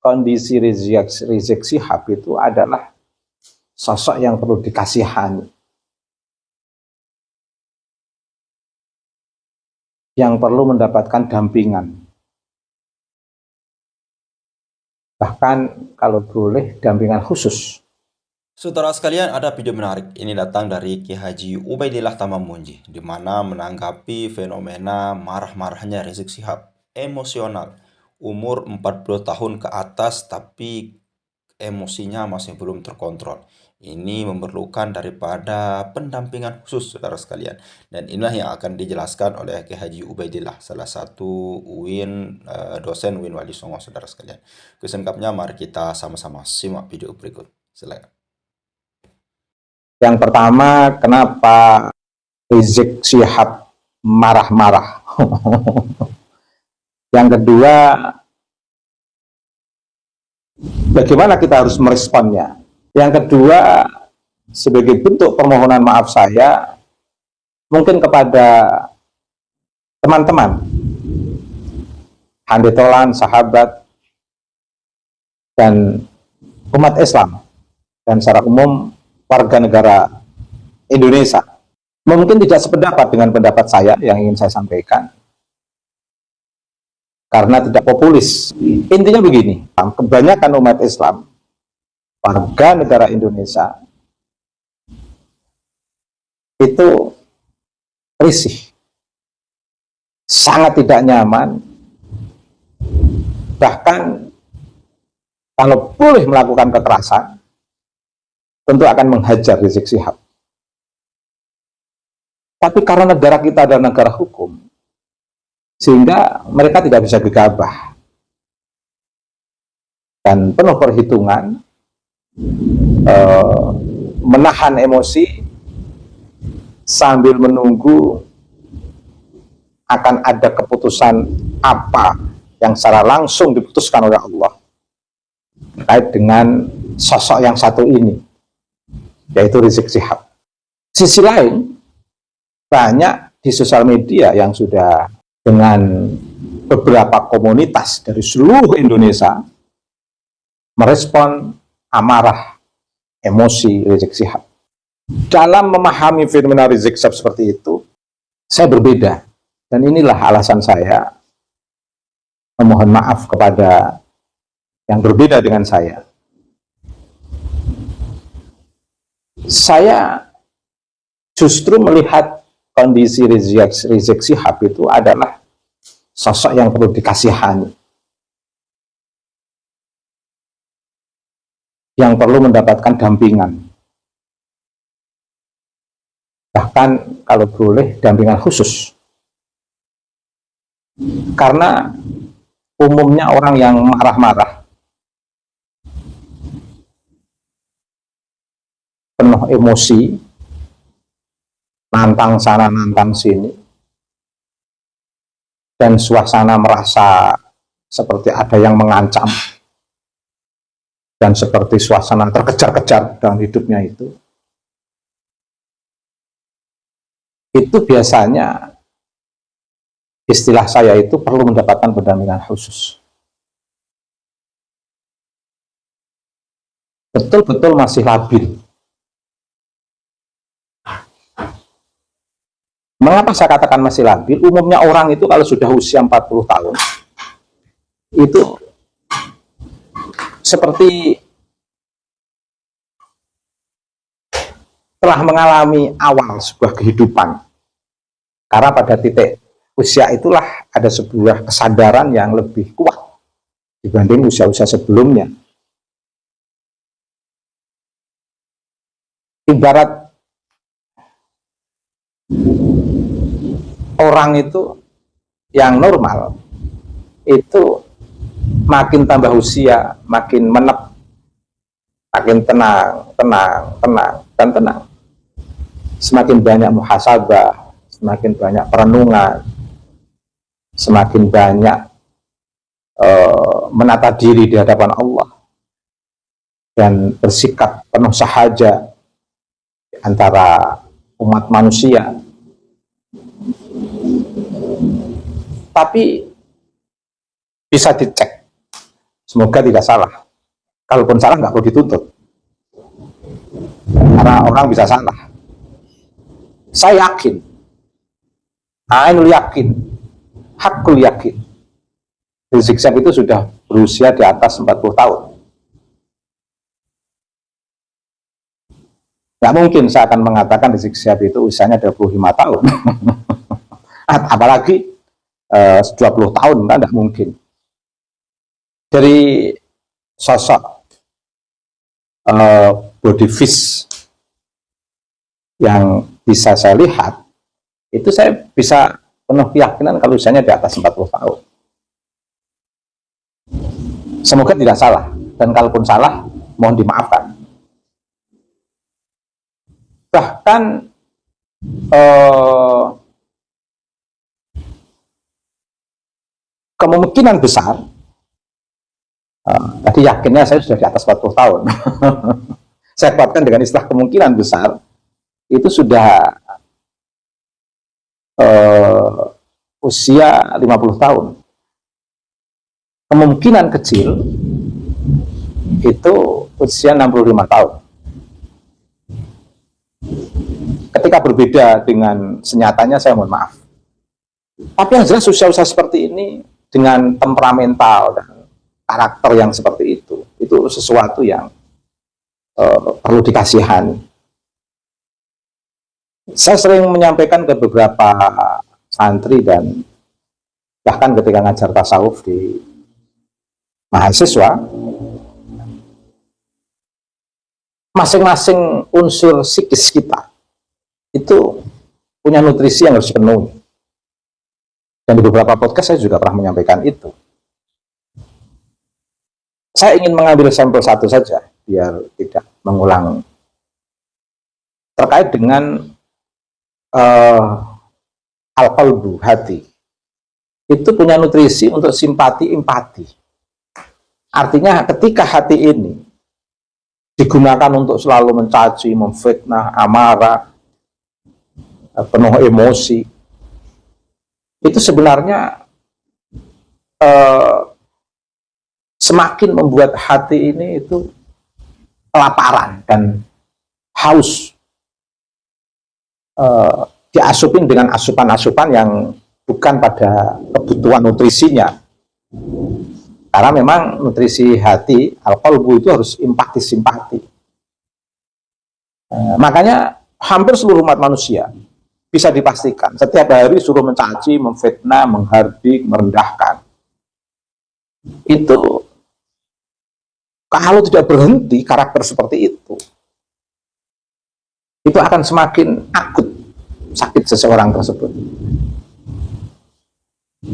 kondisi Rizik Syihab itu adalah sosok yang perlu dikasihani, yang perlu mendapatkan dampingan, bahkan kalau boleh dampingan khusus. Saudara sekalian, ada video menarik. Ini datang dari Kiai Haji Ubaidillah Tamamunji, di mana menanggapi fenomena marah-marahnya Rizik Syihab, emosional, umur 40 tahun ke atas, tapi emosinya masih belum terkontrol. Ini memerlukan daripada pendampingan khusus, saudara sekalian. Dan inilah yang akan dijelaskan oleh Kiai Haji Ubaidillah, salah satu dosen UIN Wali Songo, saudara sekalian. Kesengkapnya, mari kita sama-sama simak video berikut. Silakan. Yang pertama, kenapa Rizik Syihab marah-marah? Yang kedua, bagaimana kita harus meresponnya? Yang kedua, sebagai bentuk permohonan maaf saya, mungkin kepada teman-teman, handetolan, sahabat, dan umat Islam, dan secara umum warga negara Indonesia, mungkin tidak sependapat dengan pendapat saya yang ingin saya sampaikan, karena tidak populis. Intinya begini, kebanyakan umat Islam, warga negara Indonesia, itu risih, sangat tidak nyaman, bahkan kalau boleh melakukan kekerasan, tentu akan menghajar Rizik Syihab. Tapi karena negara kita adalah negara hukum, sehingga mereka tidak bisa gegabah dan penuh perhitungan, menahan emosi sambil menunggu akan ada keputusan apa yang secara langsung diputuskan oleh Allah terkait dengan sosok yang satu ini, yaitu Rizik Syihab. Sisi lain, banyak di sosial media yang sudah dengan beberapa komunitas dari seluruh Indonesia merespon amarah, emosi Rizik Syihab. Dalam memahami fenomena Rizik Syihab seperti itu, saya berbeda. Dan inilah alasan saya memohon maaf kepada yang berbeda dengan saya. Saya justru melihat kondisi Rizik Syihab itu adalah sosok yang perlu dikasihani, yang perlu mendapatkan dampingan, bahkan kalau boleh dampingan khusus. Karena umumnya orang yang marah-marah, penuh emosi, nantang sana nantang sini, dan suasana merasa seperti ada yang mengancam, dan seperti suasana terkejar-kejar dalam hidupnya itu biasanya, istilah saya itu, perlu mendapatkan pendampingan khusus. Betul-betul masih labil. Mengapa saya katakan masih labil? Umumnya orang itu kalau sudah usia 40 tahun, itu seperti telah mengalami awal sebuah kehidupan. Karena pada titik usia itulah ada sebuah kesadaran yang lebih kuat dibanding usia-usia sebelumnya. Ibarat orang itu yang normal itu makin tambah usia, makin menep, makin tenang, dan tenang. Semakin banyak muhasabah, semakin banyak perenungan, semakin banyak menata diri di hadapan Allah, dan bersikap penuh sahaja antara umat manusia. Tapi bisa dicek Semoga tidak salah. Kalaupun salah nggak perlu dituntut. Karena orang bisa salah. Saya yakin, ainul yakin, hakul yakin, Rizik Syihab itu sudah berusia di atas 40 tahun. Nggak mungkin saya akan mengatakan Rizik Syihab itu usianya 25 tahun. Apalagi 20 tahun, kan nggak mungkin. Dari sosok body fish yang bisa saya lihat, itu saya bisa penuh keyakinan kalau usianya di atas 40 tahun. Semoga tidak salah, dan kalaupun salah, mohon dimaafkan. Bahkan kemungkinan besar, tadi yakinnya saya sudah di atas 40 tahun. Saya kuatkan dengan istilah kemungkinan besar, itu sudah usia 50 tahun. Kemungkinan kecil itu usia 65 tahun. Ketika berbeda dengan senyatanya, saya mohon maaf. Tapi yang jelas usia-usia seperti ini dengan temperamental dan karakter yang seperti itu sesuatu yang perlu dikasihani. Saya sering menyampaikan ke beberapa santri dan bahkan ketika ngajar tasawuf di mahasiswa, masing-masing unsur psikis kita itu punya nutrisi yang harus dipenuhi. Dan di beberapa podcast saya juga pernah menyampaikan itu. Saya ingin mengambil sampel satu saja biar tidak mengulang, terkait dengan al-qalbu, hati. Itu punya nutrisi untuk simpati, empati. Artinya ketika hati ini digunakan untuk selalu mencaci, memfitnah, amarah, penuh emosi, itu sebenarnya semakin membuat hati ini itu kelaparan dan haus, diasupin dengan asupan-asupan yang bukan pada kebutuhan nutrisinya. Karena memang nutrisi hati, al-qalbu, itu harus empati, simpati. Makanya hampir seluruh umat manusia bisa dipastikan setiap hari suruh mencaci, memfitnah, menghardik, merendahkan. Itu kalau tidak berhenti karakter seperti itu akan semakin akut sakit seseorang tersebut.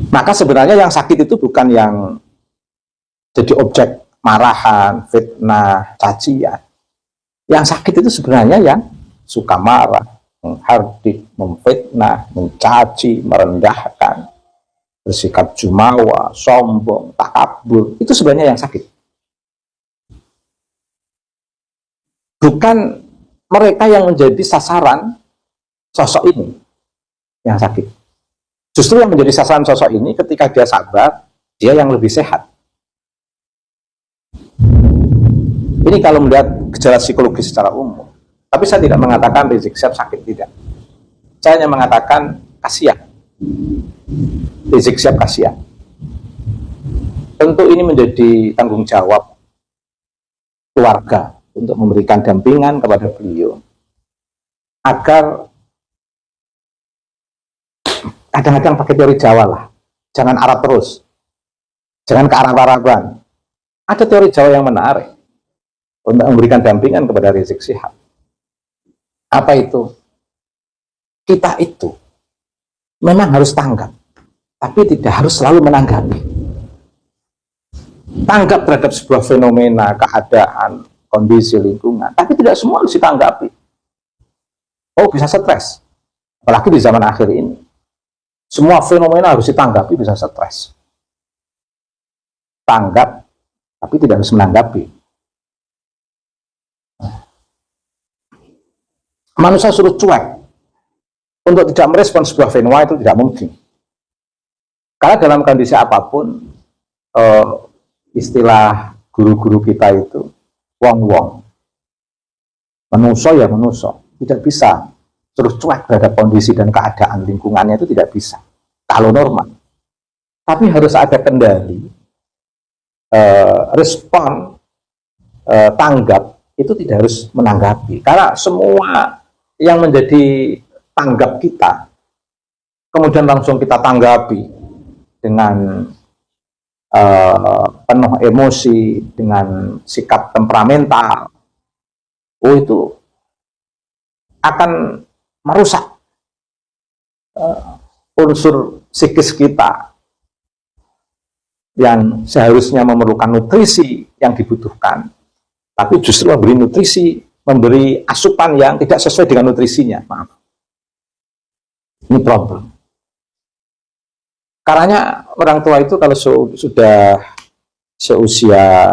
Maka sebenarnya yang sakit itu bukan yang jadi objek marahan, fitnah, cacian. Yang sakit itu sebenarnya yang suka marah, menghardik, memfitnah, mencaci, merendahkan, bersikap jumawa, sombong, takabur. Itu sebenarnya yang sakit. Bukan mereka yang menjadi sasaran sosok ini yang sakit. Justru yang menjadi sasaran sosok ini ketika dia sabar, dia yang lebih sehat. Ini kalau melihat gejala psikologis secara umum. Tapi saya tidak mengatakan Rizik Syihab sakit, tidak. Saya hanya mengatakan kasihan. Rizik Syihab kasihan. Tentu ini menjadi tanggung jawab keluarga untuk memberikan dampingan kepada beliau agar kadang-kadang pakai teori Jawa lah, jangan Arab terus, jangan ke Arab-Araban. Ada teori Jawa yang menarik untuk memberikan dampingan kepada Rizik Syihab. Apa itu? Kita itu memang harus tanggap, tapi tidak harus selalu menanggapi. Tanggap terhadap sebuah fenomena, keadaan, kondisi lingkungan, tapi tidak semua harus ditanggapi. Oh, bisa stres, apalagi di zaman akhir ini. Semua fenomena harus ditanggapi, bisa stres. Tanggap, tapi tidak harus menanggapi. Manusia suruh cuek untuk tidak merespon sebuah fenomena itu tidak mungkin. Karena dalam kondisi apapun, istilah guru-guru kita itu wong-wong, menuso ya menuso, tidak bisa terus cuek terhadap kondisi dan keadaan lingkungannya, itu tidak bisa kalau normal. Tapi harus ada kendali, respon, tanggap, itu tidak harus menanggapi, karena semua yang menjadi tanggap kita kemudian langsung kita tanggapi dengan penuh emosi, dengan sikap temperamental, itu akan merusak unsur psikis kita yang seharusnya memerlukan nutrisi yang dibutuhkan, tapi justru memberi nutrisi, memberi asupan yang tidak sesuai dengan nutrisinya. Maaf, ini problem. Karena orang tua itu kalau sudah seusia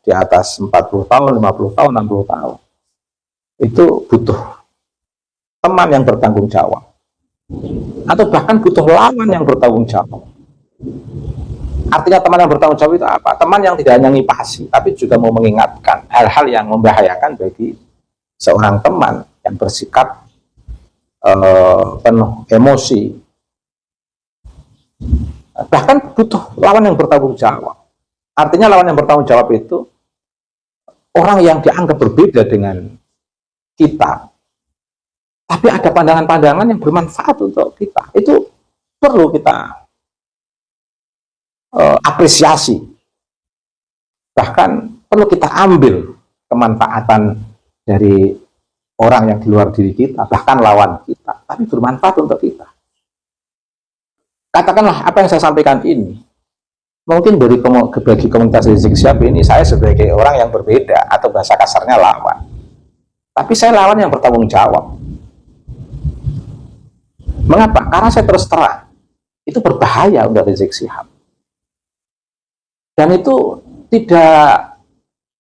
di atas 40 tahun, 50 tahun, 60 tahun, itu butuh teman yang bertanggung jawab, atau bahkan butuh lawan yang bertanggung jawab. Artinya teman yang bertanggung jawab itu apa? Teman yang tidak hanya ngipasi, tapi juga mau mengingatkan hal-hal yang membahayakan bagi seorang teman yang bersikap penuh emosi. Bahkan butuh lawan yang bertanggung jawab. Artinya lawan yang bertanggung jawab itu orang yang dianggap berbeda dengan kita, tapi ada pandangan-pandangan yang bermanfaat untuk kita. Itu perlu kita apresiasi. Bahkan perlu kita ambil kemanfaatan dari orang yang di luar diri kita, bahkan lawan kita, tapi bermanfaat untuk kita. Katakanlah apa yang saya sampaikan ini, mungkin bagi komunitas Rizik Syihab ini, saya sebagai orang yang berbeda, atau bahasa kasarnya lawan. Tapi saya lawan yang bertanggung jawab. Mengapa? Karena saya terus terang, itu berbahaya untuk Rizik Syihab. Dan itu tidak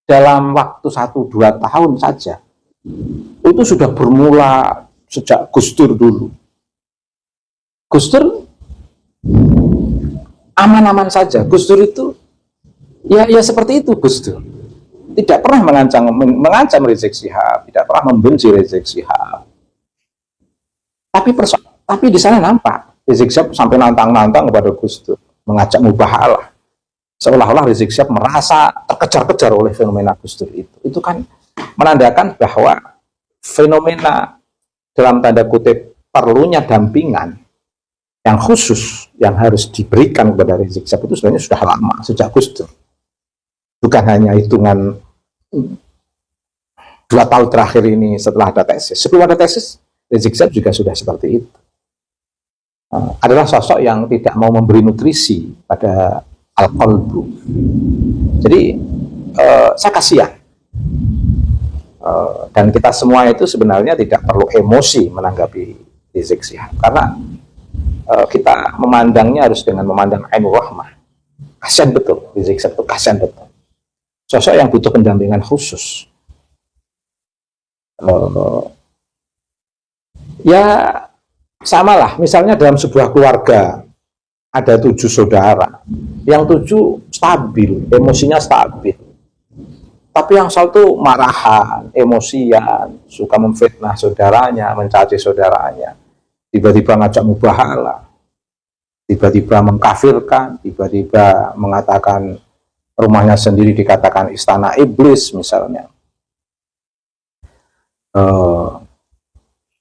dalam waktu 1-2 tahun saja. Itu sudah bermula sejak Gus Dur dulu. Gus Dur aman-aman saja. Gus Dur itu ya seperti itu. Gus Dur tidak pernah mengancam Rizik Syihab, tidak pernah membenci Rizik Syihab. Tapi di sana nampak Rizik Syihab sampai nantang-nantang kepada Gus Dur, mengajak mubahalah. Seolah-olah Rizik Syihab merasa terkejar-kejar oleh fenomena Gus Dur itu. Itu kan menandakan bahwa fenomena dalam tanda kutip perlunya dampingan yang khusus yang harus diberikan kepada Rizik Syihab itu sebenarnya sudah lama, sejak Gus Dur. Bukan hanya hitungan 2 tahun terakhir ini setelah ada tesis. Sebelum ada tesis, Rizik Syihab juga sudah seperti itu. Adalah sosok yang tidak mau memberi nutrisi pada al-qalbu. Jadi saya kasihan. Dan kita semua itu sebenarnya tidak perlu emosi menanggapi Rizik Syihab, karena kita memandangnya harus dengan memandang ainur rahmah. Kasihan betul, Rizik Syihab itu kasihan betul. Sosok yang butuh pendampingan khusus. Ya samalah, misalnya dalam sebuah keluarga ada 7 saudara, yang 7 stabil, emosinya stabil. Tapi yang satu marahan, emosian, suka memfitnah saudaranya, mencaci saudaranya, tiba-tiba ngajak mubahalah, tiba-tiba mengkafirkan, tiba-tiba mengatakan rumahnya sendiri dikatakan istana iblis misalnya,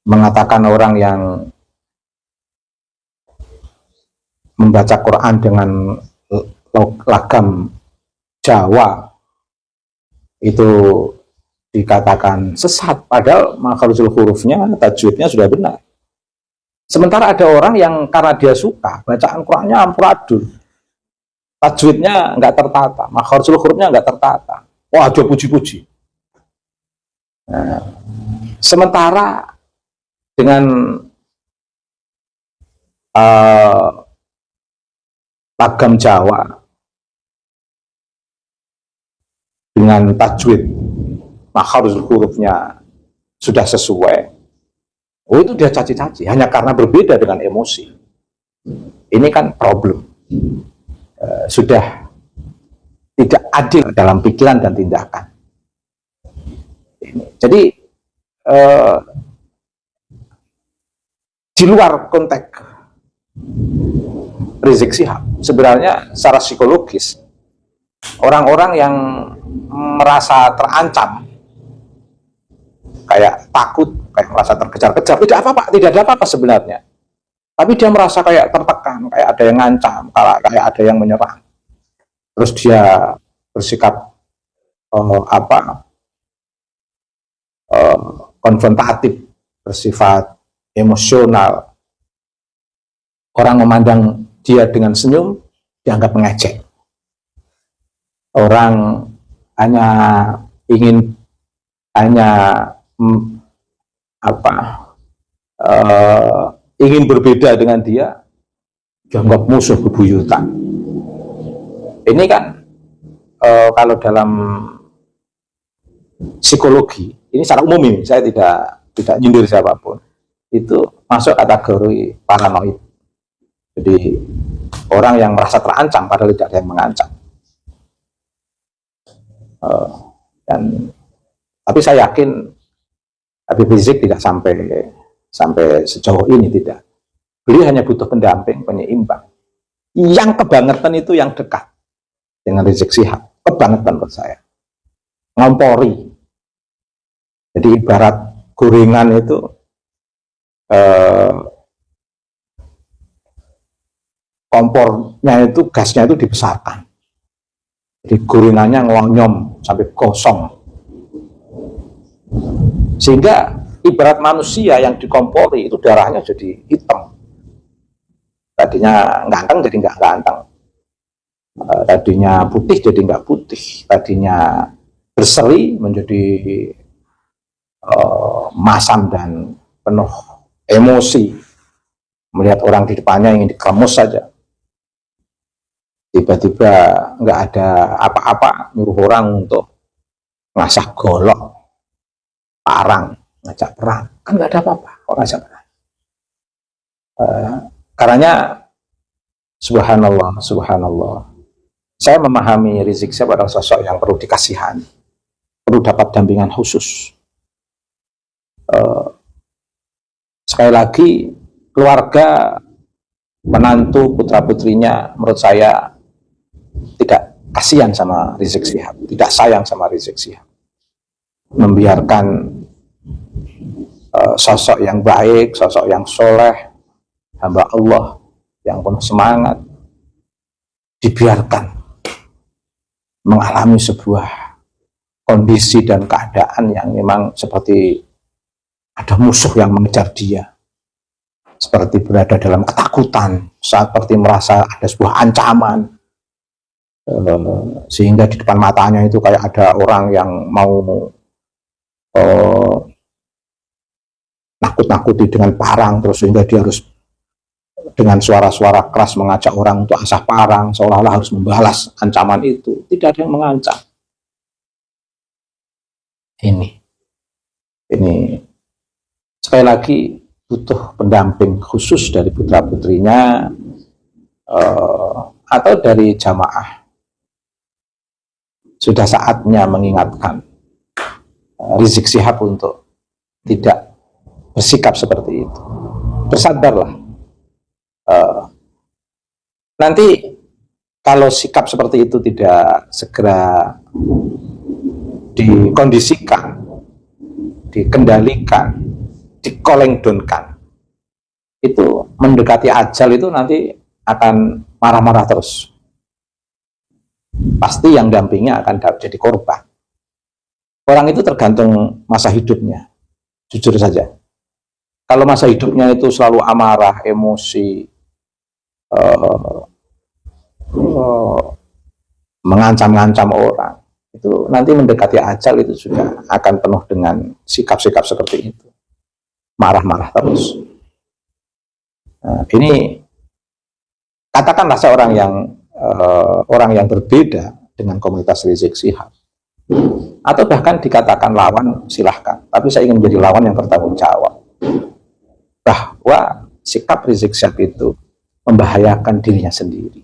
mengatakan orang yang membaca Quran dengan lagam Jawa itu dikatakan sesat, padahal makhrajul hurufnya, tajwidnya sudah benar. Sementara ada orang yang karena dia suka bacaan Qurannya amburadul, tajwidnya nggak tertata, makhrajul hurufnya nggak tertata, wah dia puji-puji. Nah, sementara dengan lagam Jawa dengan tajwid makhrajul hurufnya sudah sesuai, itu dia caci-caci hanya karena berbeda dengan emosi. Ini kan problem. Sudah tidak adil dalam pikiran dan tindakan. Jadi di luar konteks Rizik Syihab, sebenarnya secara psikologis orang-orang yang merasa terancam, kayak takut, kayak merasa terkejar-kejar, tidak apa-apa, tidak ada apa-apa sebenarnya. Tapi dia merasa kayak tertekan, kayak ada yang ngancam, kayak ada yang menyerang. Terus dia bersikap konfrontatif, bersifat emosional. Orang memandang dia dengan senyum, dianggap mengejek. Orang hanya ingin ingin berbeda dengan dia, dianggap musuh bebuyutan. Ini kan kalau dalam psikologi, ini secara umum ini, saya tidak nyindir siapapun, itu masuk kategori paranoid. Jadi orang yang merasa terancam padahal tidak ada yang mengancam. Tapi saya yakin Habib Rizik tidak sampai sejauh ini, tidak. Beliau hanya butuh pendamping, penyeimbang. Yang kebangetan itu yang dekat dengan Rizik Syihab, kebangetan menurut saya. Ngompori. Jadi ibarat gorengan itu kompornya itu, gasnya itu dibesarkan. Jadi gorengannya ngonyom sampai kosong. Sehingga ibarat manusia yang dikompori itu darahnya jadi hitam. Tadinya ganteng jadi nggak ganteng. Tadinya putih jadi nggak putih. Tadinya berseri menjadi masam dan penuh emosi. Melihat orang di depannya ingin dikremus saja. Tiba-tiba nggak ada apa-apa, nyuruh orang untuk ngasah golok, parang, ngajak perang. Kan nggak ada apa-apa kok ngajak perang. Karenanya subhanallah, saya memahami Rizik Syihab adalah sosok yang perlu dikasihani, perlu dapat dampingan khusus. Sekali lagi, keluarga, menantu, putra-putrinya menurut saya tidak kasihan sama Rizik Syihab, tidak sayang sama Rizik Syihab, membiarkan sosok yang baik, sosok yang soleh, hamba Allah yang penuh semangat, dibiarkan mengalami sebuah kondisi dan keadaan yang memang seperti ada musuh yang mengejar dia, seperti berada dalam ketakutan, seperti merasa ada sebuah ancaman, sehingga di depan matanya itu kayak ada orang yang mau nakut-nakuti dengan parang, terus sehingga dia harus dengan suara-suara keras mengajak orang untuk asah parang, seolah-olah harus membalas ancaman itu. Tidak ada yang mengancam. Ini sekali lagi butuh pendamping khusus dari putra-putrinya atau dari jamaah. Sudah saatnya mengingatkan Rizik Syihab untuk tidak bersikap seperti itu. Bersabarlah. Nanti kalau sikap seperti itu tidak segera dikondisikan, dikendalikan, dikolengdonkan, itu mendekati ajal itu nanti akan marah-marah terus. Pasti yang dampingnya akan jadi korban. Orang itu tergantung masa hidupnya, jujur saja. Kalau masa hidupnya itu selalu amarah, emosi, mengancam-ngancam orang, itu nanti mendekati ajal itu sudah akan penuh dengan sikap-sikap seperti itu, marah-marah terus. Ini katakanlah seorang yang berbeda dengan komunitas Rizik Syihab, atau bahkan dikatakan lawan, silahkan, tapi saya ingin menjadi lawan yang bertanggung jawab bahwa sikap Rizik Syihab itu membahayakan dirinya sendiri.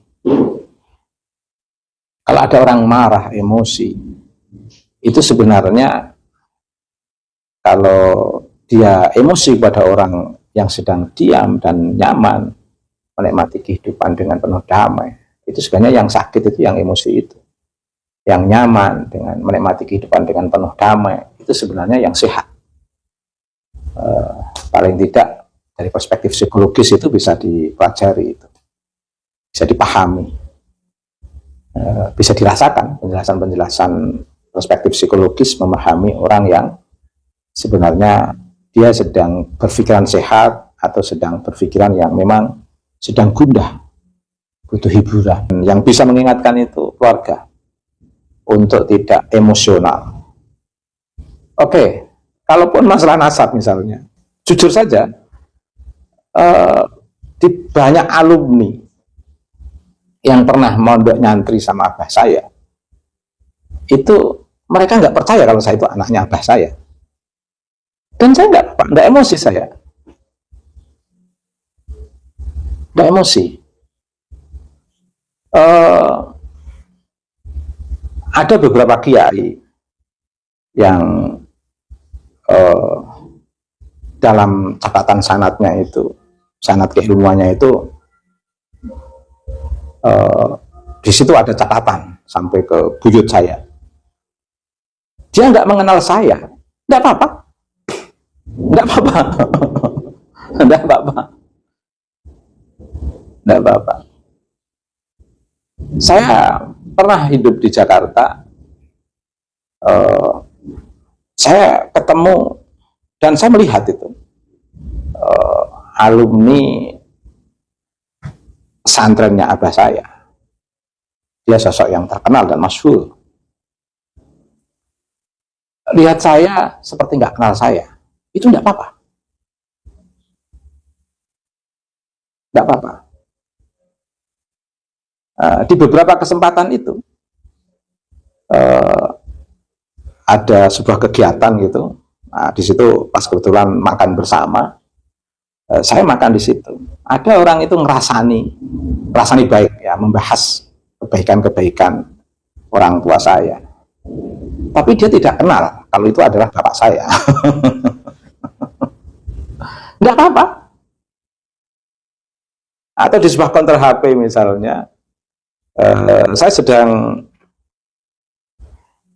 Kalau ada orang marah, emosi, itu sebenarnya kalau dia emosi pada orang yang sedang diam dan nyaman, menikmati kehidupan dengan penuh damai, itu sebenarnya yang sakit itu yang emosi itu. Yang nyaman dengan menikmati kehidupan dengan penuh damai, itu sebenarnya yang sehat. Paling tidak dari perspektif psikologis itu bisa dipelajari, itu bisa dipahami, bisa dirasakan penjelasan-penjelasan perspektif psikologis memahami orang yang sebenarnya dia sedang berpikiran sehat atau sedang berpikiran yang memang sedang gundah, butuh hiburan. Yang bisa mengingatkan itu keluarga untuk tidak emosional. Oke, kalaupun masalah nasab misalnya, jujur saja, di banyak alumni yang pernah mondok nyantri sama abah saya, itu mereka nggak percaya kalau saya itu anaknya abah saya. Dan saya nggak emosi, saya nggak emosi. Ada beberapa kiai yang dalam catatan sanadnya itu, sanad keilmuannya itu, di situ ada catatan sampai ke buyut saya. Dia nggak mengenal saya, nggak apa-apa, nggak apa-apa, nggak apa-apa, nggak apa-apa. Saya pernah hidup di Jakarta, saya ketemu dan saya melihat itu alumni pesantrennya abah saya. Dia sosok yang terkenal dan masyhur. Lihat saya seperti nggak kenal saya, itu nggak apa-apa, nggak apa-apa. Di beberapa kesempatan itu ada sebuah kegiatan gitu. Nah, di situ pas kebetulan makan bersama, saya makan di situ. Ada orang itu ngerasani baik ya, membahas kebaikan-kebaikan orang tua saya. Tapi dia tidak kenal kalau itu adalah bapak saya. Nggak apa-apa. Atau di sebuah konter HP misalnya, saya sedang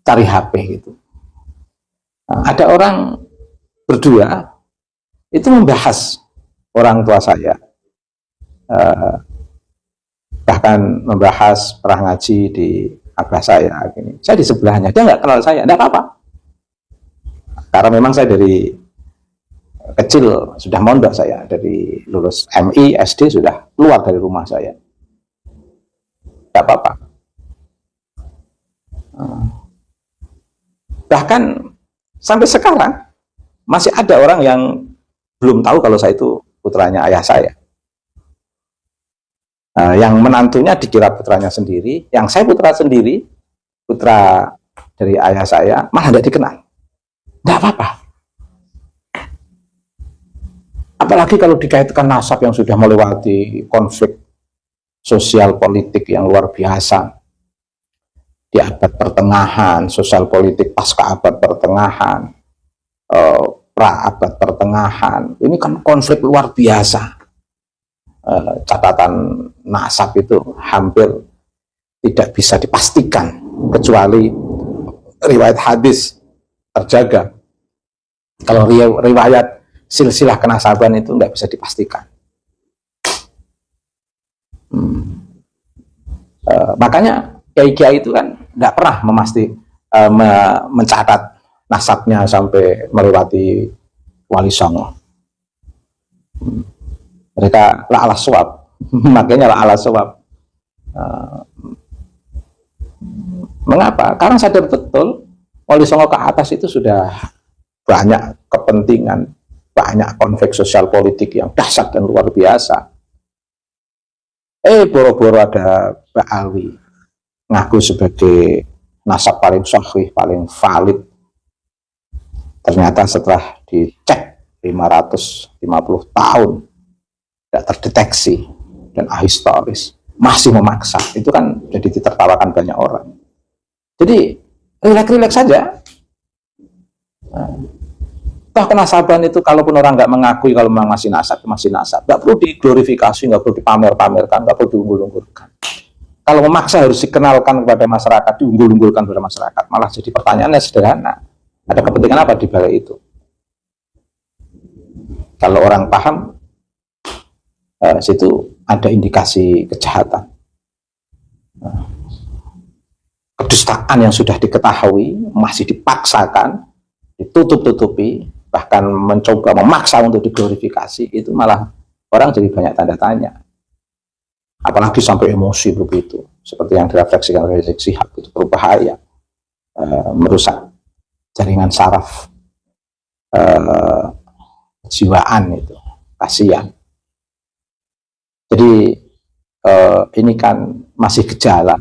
cari HP gitu. Nah, ada orang berdua itu membahas orang tua saya, bahkan membahas pernah ngaji di abah saya. Gini. Saya di sebelahnya, dia nggak kenal saya, nggak apa-apa. Karena memang saya dari kecil sudah mondok, saya dari lulus MI, SD sudah keluar dari rumah saya. Nggak apa-apa. Bahkan sampai sekarang masih ada orang yang belum tahu kalau saya itu putranya ayah saya. Yang menantunya dikira putranya sendiri, yang saya putra sendiri, putra dari ayah saya, malah tidak dikenal. Nggak apa-apa. Apalagi kalau dikaitkan nasab yang sudah melewati konflik sosial politik yang luar biasa di abad pertengahan, sosial politik pasca abad pertengahan, pra abad pertengahan, ini kan konflik luar biasa. Catatan nasab itu hampir tidak bisa dipastikan kecuali riwayat hadis terjaga. Kalau riwayat silsilah kenasaban itu nggak bisa dipastikan. Makanya kiai-kiai itu kan nggak pernah mencatat nasabnya sampai melewati wali songo. Mereka la'ala suwab, makanya la'ala suwab. Mengapa? Karena sadar betul wali songo ke atas itu sudah banyak kepentingan, banyak konflik sosial politik yang dahsyat dan luar biasa. Boro-boro ada Mbak Alwi ngaku sebagai nasab paling sahih, paling valid. Ternyata setelah dicek 550 tahun tidak terdeteksi dan ahistoris, masih memaksa, itu kan jadi ditertawakan banyak orang. Jadi rileks-rileks saja. Toh kenasaban itu kalaupun orang nggak mengakui kalau memang masih nasab, nggak perlu diglorifikasi, nggak perlu dipamer-pamerkan, nggak perlu diunggul-unggulkan. Kalau memaksa harus dikenalkan kepada masyarakat, diunggul-unggulkan kepada masyarakat, malah jadi pertanyaannya sederhana. Ada kepentingan apa di balik itu? Kalau orang paham, situ ada indikasi kejahatan. Kedustaan yang sudah diketahui, masih dipaksakan, ditutup-tutupi, bahkan mencoba memaksa untuk diglorifikasi, itu malah orang jadi banyak tanda tanya. Apalagi sampai emosi begitu, seperti yang direfleksikan oleh Rizik Syihab, itu berbahaya, merusak jaringan saraf kejiwaan itu, kasihan. Jadi ini kan masih gejala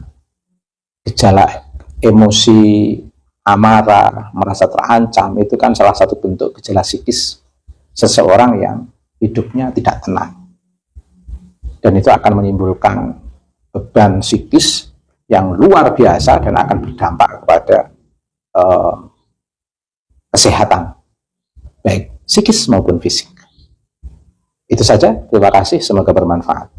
emosi, amarah, merasa terancam, itu kan salah satu bentuk gejala psikis seseorang yang hidupnya tidak tenang. Dan itu akan menimbulkan beban psikis yang luar biasa dan akan berdampak kepada kesehatan, baik psikis maupun fisik. Itu saja, terima kasih, semoga bermanfaat.